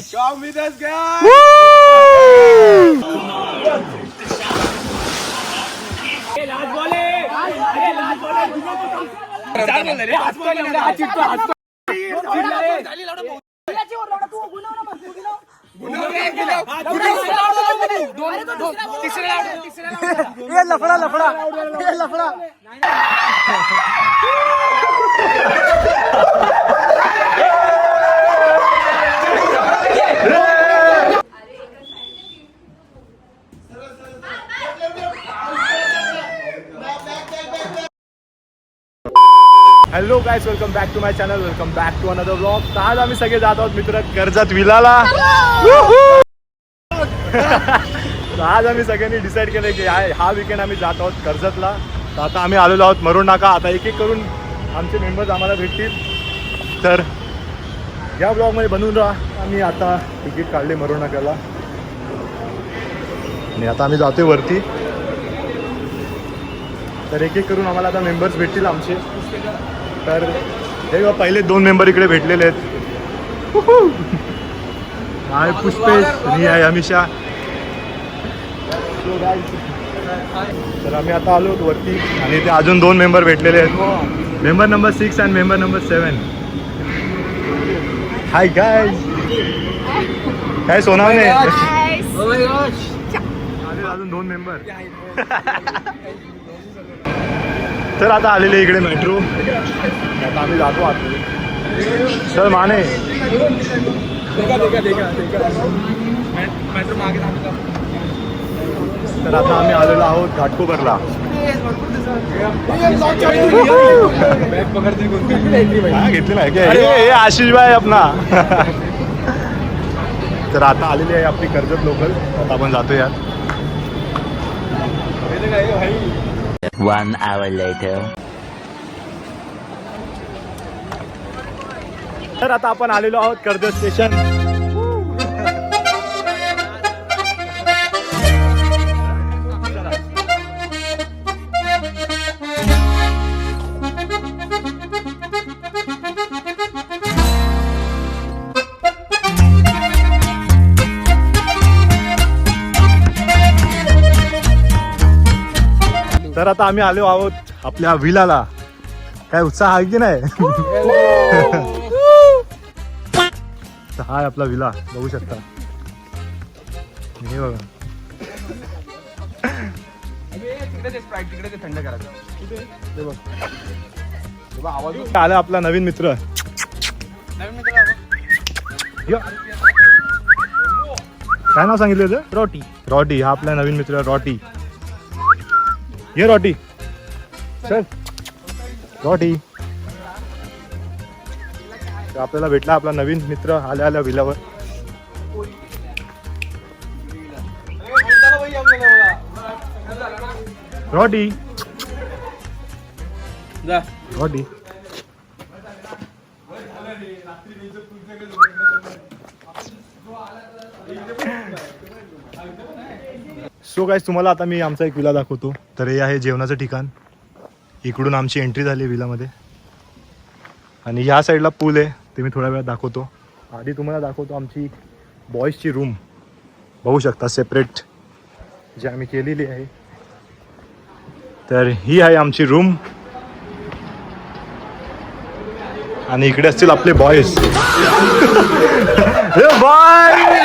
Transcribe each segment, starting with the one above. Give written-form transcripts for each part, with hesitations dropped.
guys. Come with us, guys. लफड़ा लफड़ा लफड़ा hello guys, welcome back to my channel, welcome back to another vlog. तर आज आम्ही सगळे जात आहोत मित्र कर्जत विलाला. आज आम्ही सगळ्यांनी डिसाईड केलं की हा वीकेंड आम्ही जात आहोत कर्जतला. तर आता आम्ही आलेलो आहोत मरून नाका. आता एक एक करून आमचे मेंबर्स आम्हाला भेटतील. तर या ब्लॉगमध्ये बनवून राहा. आम्ही आता तिकीट काढले मरून नाक्याला आणि आता आम्ही जातोय वरती. तर एक एक करून आम्हाला आता मेंबर्स भेटतील आमचे. तर हे पहिले 2 मेंबर इकडे भेटलेले आहेत. आहे पुष्पेश आणि आहे अमिषा. तर आम्ही आता आलो वरती आणि इथे अजून 2 मेंबर भेटलेले आहेत. मेंबर नंबर 6 आणि मेंबर नंबर 7. Hi guys. काय सोनावणे अजून 2 मेंबर. तर आता आलेले इकडे मेट्रो. आता आम्ही जातो आत. सर माने तर आता आम्ही आलेलो आहोत घाटकोपरला. घेतलेला आहे काय हे आशिष भाई आपला. तर आता आलेली आहे आपली कर्जत लोकल. आता आपण जातो यार. 1 hour later. तर आता आपण आलेलो आहोत कर्जत स्टेशन. तर आता आम्ही आलो आहोत आपल्या विलाला. काय उत्साह आहे की नाही. तर हा आपला विला बघू शकता. हे बघा थंड करायचं. आला आपला नवीन मित्र. काय नाव सांगितलं होतं. रोटी रॉटी. हा आपला नवीन मित्र रॉटी. ये रॉटी चल. रॉटी आपल्याला भेटला आपला नवीन मित्र आल्या आल्या विलावर. रॉटी रॉटी. सो गाईज, तुम्हाला आता मी आमचा एक विला दाखवतो. तर हे आहे जेवणाचं ठिकाण. इकडून आमची एंट्री झाली विलामध्ये आणि ह्या साईडला पूल आहे. ते मी थोड्या वेळात दाखवतो. आधी तुम्हाला दाखवतो आमची बॉईजची रूम. बघू शकता सेपरेट जी आम्ही केलेली आहे. तर ही आहे आमची रूम आणि इकडे असतील आपले बॉईज. बाय.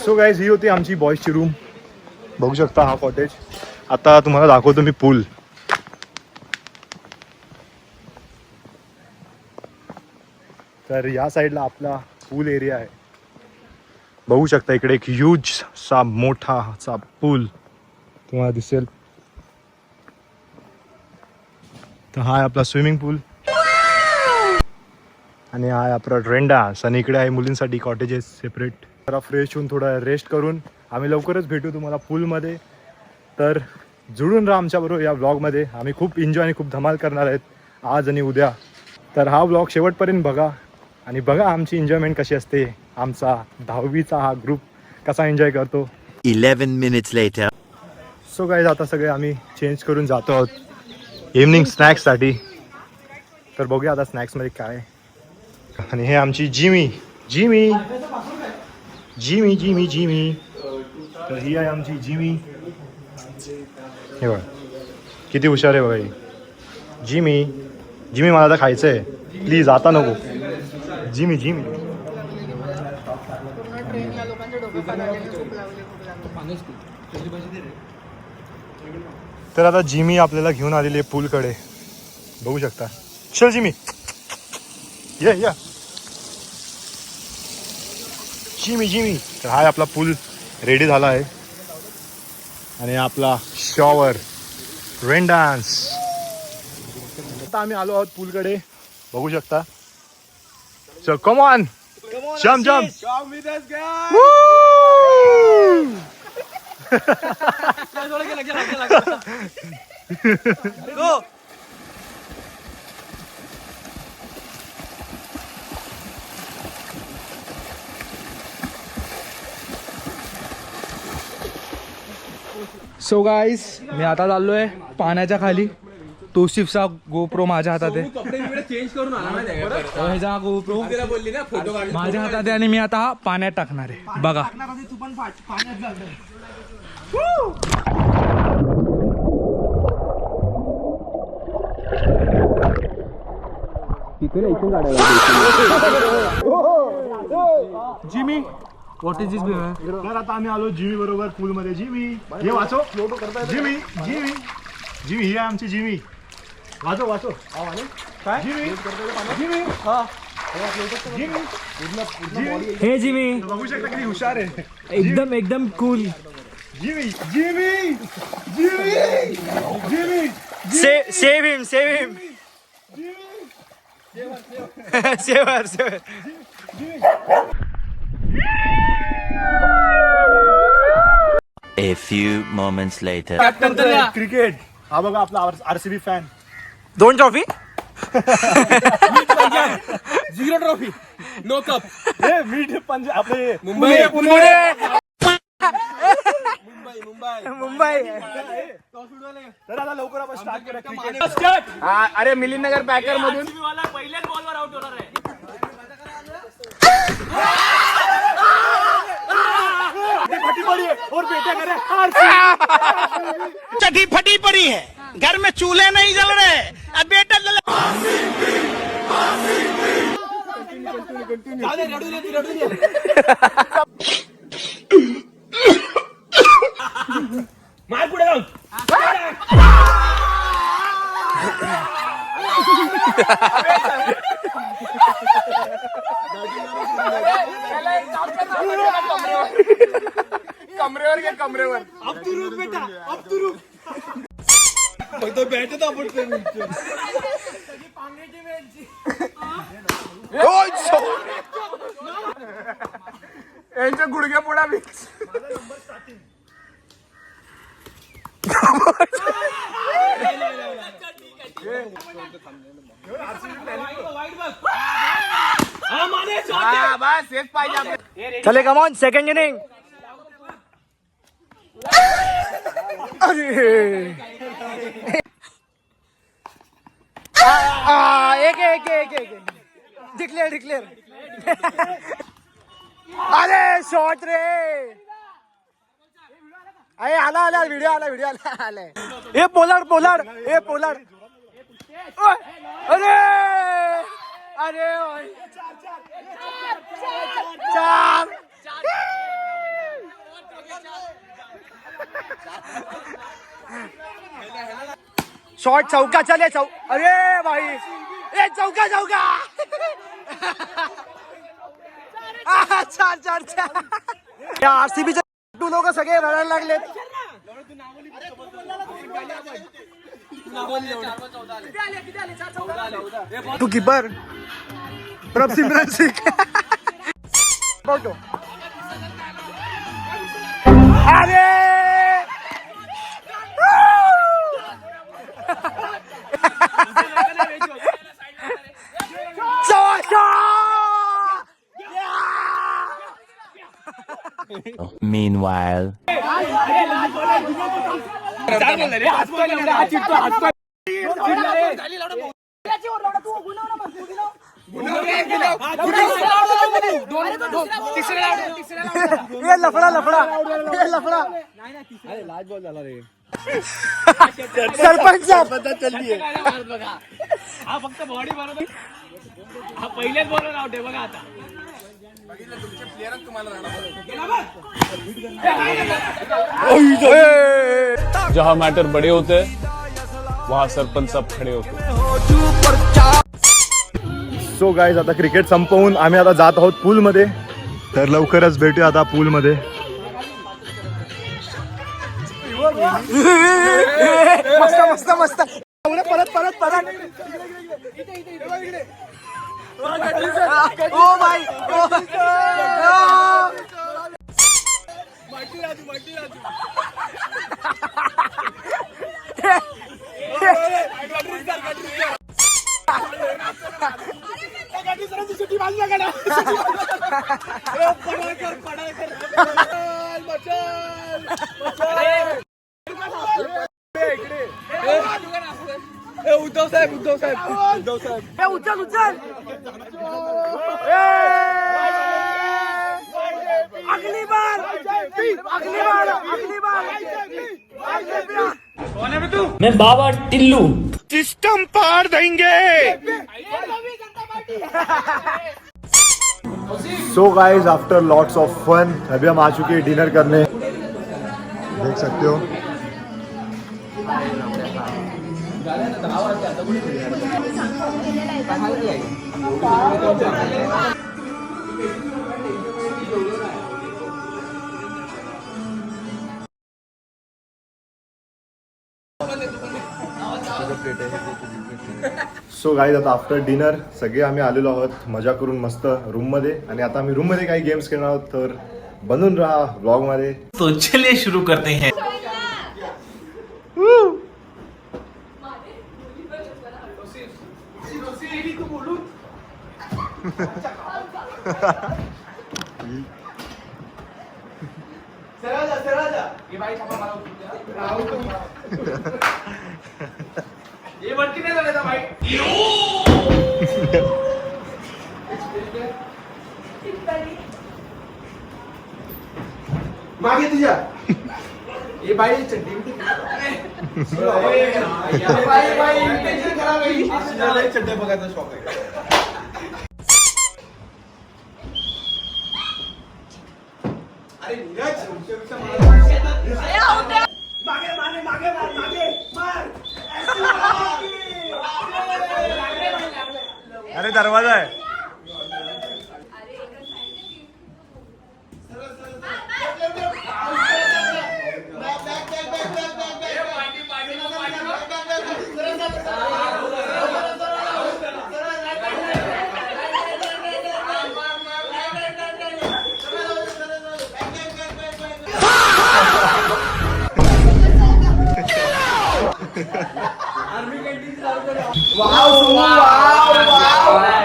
सो गाईज, ही होती आमची बॉईजची रूम. बघू शकता हा कॉटेज. आता तुम्हाला दाखवतो मी पूल. तर या साईडला आपला पूल एरिया आहे. बघू शकता इकडे एक ह्यूज सा मोठा सा पूल तुम्हाला दिसेल. तर हा आहे आपला स्विमिंग पूल आणि हा आहे आपला रेंडास. आणि इकडे आहे मुलींसाठी कॉटेजेस सेपरेट. जरा फ्रेश होऊन थोडा रेस्ट करून आम्ही लवकरच भेटू तुम्हाला पूलमध्ये. तर जुळून राहा आमच्याबरोबर या व्लॉगमध्ये. आम्ही खूप एन्जॉय आणि खूप धमाल करणार आहेत आज आणि उद्या. तर हा ब्लॉग शेवटपर्यंत बघा आणि बघा आमची एन्जॉयमेंट कशी असते, आमचा 10वीचा हा ग्रुप कसा एन्जॉय करतो. 11 minutes later. सो गाईज आता सगळे आम्ही चेंज करून जातो आहोत इव्हनिंग स्नॅक्ससाठी. तर बघूया आता स्नॅक्समध्ये काय आहे. आणि हे आमची Jimmy Jimmy Jimmy Jimmy Jimmy. तर ही आहे आमची जिमी. हे बघा किती हुशार आहे बघा ही जिमी. जिमी मला आता खायचं आहे, प्लीज आता नको. Jimmy Jimmy. तर आता जिमी आपल्याला घेऊन आलेली आहे पूलकडे, बघू शकता. चल जिमी ये या जिमी जिमी. तर हा आपला पूल रेडी झाला आहे आणि आपला शॉवर रेन डान्स. आता आम्ही आलो आहोत पूलकडे, बघू शकता. चल come on jump jump. So guys मी आता चाललोय पाण्याच्या खाली. तोशिफचा गोप्रो माझ्या हातात आहे, ह्याचा गोप्रो माझ्या हातात आहे आणि मी आता हा पाण्यात टाकणार आहे. बघा जिमी व्हॉट इज दिस. तर आता आम्ही आलो जिमी बरोबर पूल मध्ये. जिमी हे वाचो. जिमी जिमी जिमी ही आहे आमची जिमी. वाचो वाचो काय जिमी जिमी जिमी जिमी. हे जिमी बघू शकता किती हुशार आहे. एकदम एकदम cool. Jimmy Jimmy Jimmy Jimmy. Save him saver saver. A few moments later. Cricket. हा बघा आपला RCB fan. 2 trophy 0 trophy no cup. हे मीठ पंजाब आपले मुंबई मुंबई. तर आता लवकर आपण स्टार्ट करूया क्रिकेट. अरे मिलिंदनगर पॅकर मधून पहिल्याच बॉलवर आउट होणार आहे. फटी पड़ी है और बेटा करे चटी फटी पड़ी है, घर में चूल्हे नहीं जल रहे, अब बेटा मार पुढे जाऊन कमरेवर घे कमरेवर. अब तू रुक बेटा, अब तू रुक. फक्त बॅट दाबडतोय मी. यांच्या गुडघ्या पुढा मिक्स. बस हेच पाहिजे. चले कम ऑन सेकंड इनिंग. एक डिक्लेअर. अरे शॉट रे. अरे आला व्हिडिओ आलाय. हे पोलार्ड हे पोलार्ड. अरे चार. शॉट चौका चले अरे भाई ए चौका चार. आरसीबीचे लोक सगळे रडायला लागलेत. तू कीपर प्रभसिमरन सिंग. बघतो अरे Meanwhile. सरपंच हा फक्त बॉडी बरोबर हा पहिलेच बॉलर आउट आहे बघा आता जहाँ मैटर बड़े होते हैं वहाँ सरपंच सब खड़े होते हैं. सो गाईज आता क्रिकेट संपवून आम्ही आता जात आहोत पूलमध्ये. तर लवकरच भेटूया आता पूलमध्ये. मस्त मस्त परत परत परत ओ भाई उद्धव साहेब उद्धव साहेब उद्धव साहेब उचल उचल अगली बार अगली बार अगली बार कौन है बे तू? मैं बाबा टिल्लू. सिस्टम पार देंगे. So guys after lots of fun अभी हम आ चुके हैं डिनर करने. देख सकते हो सो गाईज आता आफ्टर डिनर सगळे आम्ही आलेलो आहोत मजा करून मस्त रूममध्ये. आणि आता आम्ही रूममध्ये काही गेम्स खेळणार आहोत. तर बनून राहा व्लॉगमध्ये. तो चलिए शुरू करते हैं. ये बंटी नाही झाले ना भाई. मागे तुझ्या ये बाई चड्डी चड्डे बघायचा शॉक आहे. अरे नीरज मागे मागे मागे मार मागे मार. अरे दरवाजा आहे.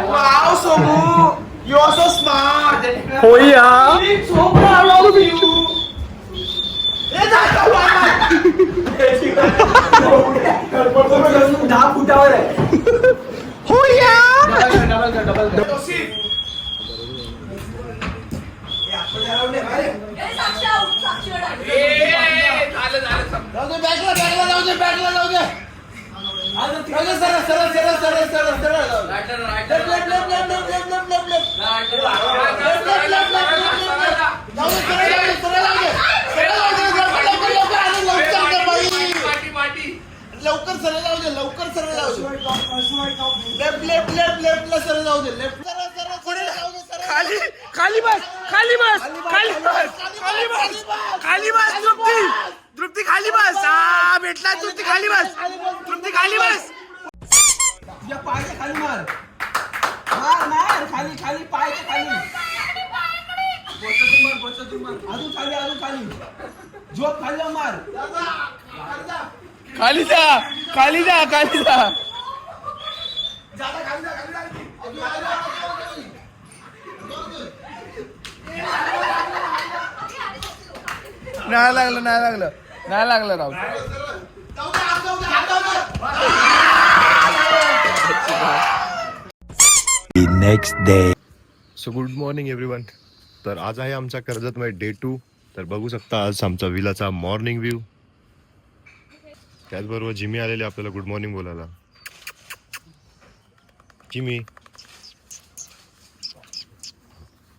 Wow, Somu! You're so smart! हो या So proud of you! दहा फुटावर आहे. हो या! लवकर सरळ जाऊ दे लवकर सरळ जाऊ दे. लेफ्ट लेफ्ट लेफ्ट लेफ्टला सरळ जाऊ दे. लेफ्ट सरळ पुढे जाऊ दे. खाली खाली बस खाली बस खाली बस खाली बस खाली बस. तृप्ती तृप्ती खाली बस. हा भेटला तृप्ती खाली बस. तृप्ती खाली बस. या पायच्या खाली मार मार मार खाली खाली पायच्या खाली. बचतून मार अजून खाली झोप खाली मार. खाली जा खाली जा खाली जा. नाही लागलं राव. The next day. So good morning everyone. तर आज आहे आमचा कर्जतमध्ये डे 2. तर बघू शकता आज आमचा विलाचा मॉर्निंग व्ह्यू. त्याचबरोबर जिमी आलेले आपल्याला गुड मॉर्निंग बोलायला. जिमी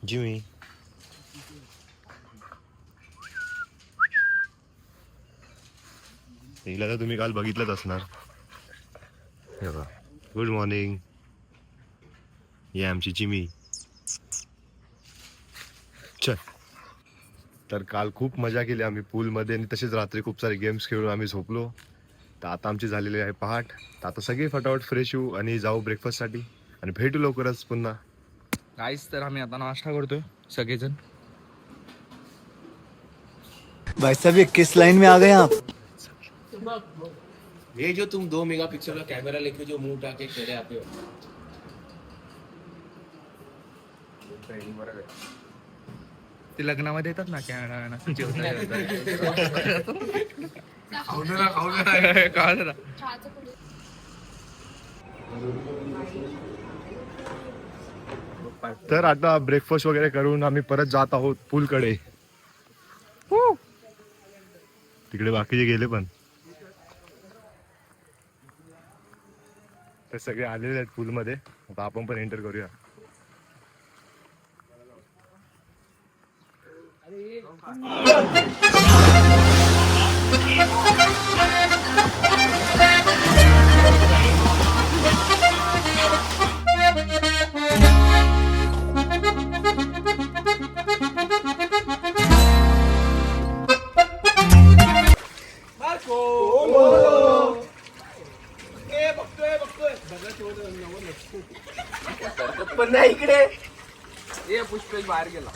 जिमी हिला तर तुम्ही काल बघितलंच असणार. हे बघा, गुड मॉर्निंग. ही आमची जिमी. चल. तर काल खूप मजा केली आम्ही पूलमध्ये आणि तसेच रात्री खूप सारे गेम्स खेळून आम्ही झोपलो. तर आता आमची झालेली आहे पहाट. तर आता सगळे फटाफट फ्रेश होऊ आणि जाऊ ब्रेकफास्टसाठी आणि भेटू लवकरच पुन्हा. गाईस तर आम्ही आता नाश्ता करतोय सगळेजण. भाई साहब ये किस लाइन में आ गए आप? ये जो तुम 2 मेगापिक्सल का कैमरा लेके जो मुंह उठा के खड़े आते हो. ते लग्नामध्ये येतात ना कॅमेरा तर आता ब्रेकफास्ट वगैरे करून आम्ही परत जात आहोत पूलकडे. तिकडे बाकीचे गेले पण. ते सगळे आलेले आहेत पूलमध्ये. आता आपण पण एंटर करूया. पण नाही इकडे. ए पुष्पेश बाहेर गेला.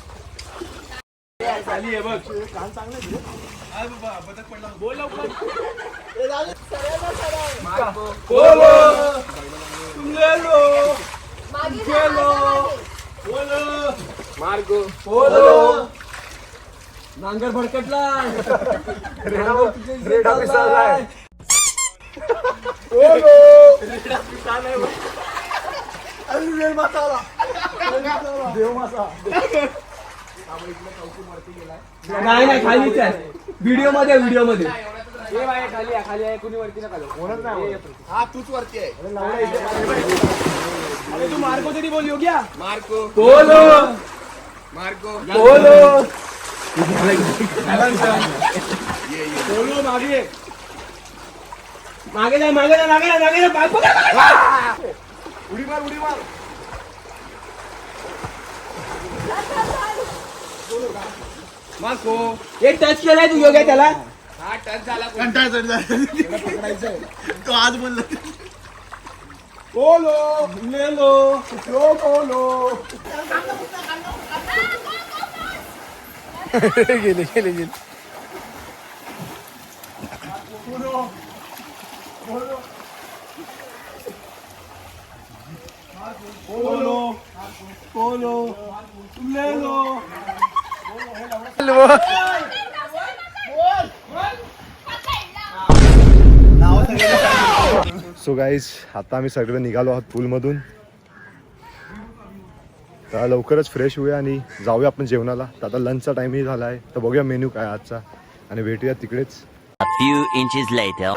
नांगर भडकटला. नाही खालीच आहे. व्हिडिओ मध्ये खाली आहे. कुणी वरती नका जाऊ. हा तूच वरती आहे. अरे तू मार्को तरी बोल. योग्या मार्को बोलो. मार्को बोलो. बोलो मागे मागे जा. उडी मार. मार्को एक टच केलाय तू योग्य त्याला. हा टच झाला. कंटाळ चढ झाला. पकडायचंय तो आज बोलला. बोलो गेले. सो गाईज आता आम्ही सगळे निघालो आहोत पूलमधून. तर लवकरच फ्रेश होऊया आणि जाऊया आपण जेवणाला. तर आता लंचचा टाइमही झाला आहे. तर बघूया मेन्यू काय आजचा आणि भेटूया तिकडेच. A few inches later.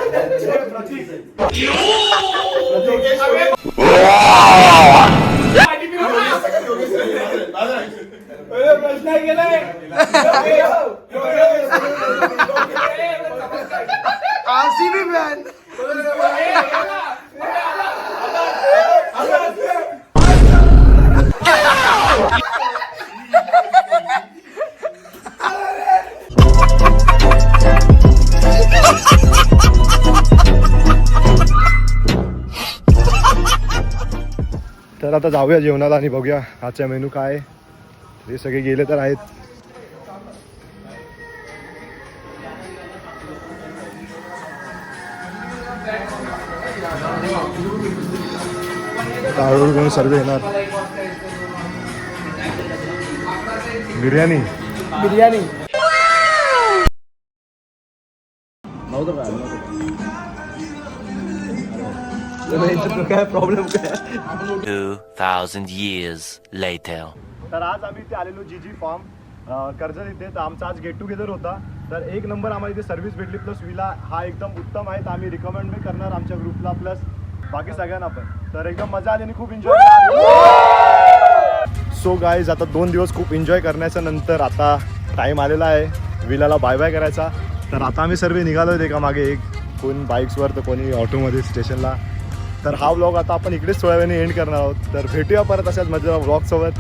RCB fan. तर आता जाऊया जेवणाला आणि बघूया आजचा मेनू काय आहे. हे सगळे गेले तर आहेत. हळूहळू कोण सर्व येणार. बिर्याणी काय प्रॉब्लेम काय 2,000 years later. तर आज आम्ही इथे आलेलो जीजी फार्म कर्जत इथे. तर आमचा आज गेट टुगेदर होता. तर एक नंबर आम्हाला इथे सर्व्हिस भेटली, प्लस विला हा एकदम उत्तम आहे. तर आम्ही रिकमेंड मी करणार आमच्या ग्रुपला प्लस बाकी सगळ्यांना पण. तर एकदम मजा आली आणि खूप एन्जॉय. सो गाईज आता 2 दिवस खूप एन्जॉय करण्याच्या नंतर आता टाईम आलेला आहे विलाला बाय बाय करायचा. तर आता आम्ही सर्व निघालो आहे. एका मागे एक, कोण बाईक्सवर तर कोणी ऑटोमध्ये स्टेशनला. तर हा व्लॉग आता आपण इकडेच थोड्या वेळाने एंड करणार आहोत. तर भेटूया परत अशाच मजा व्लॉगसोबत.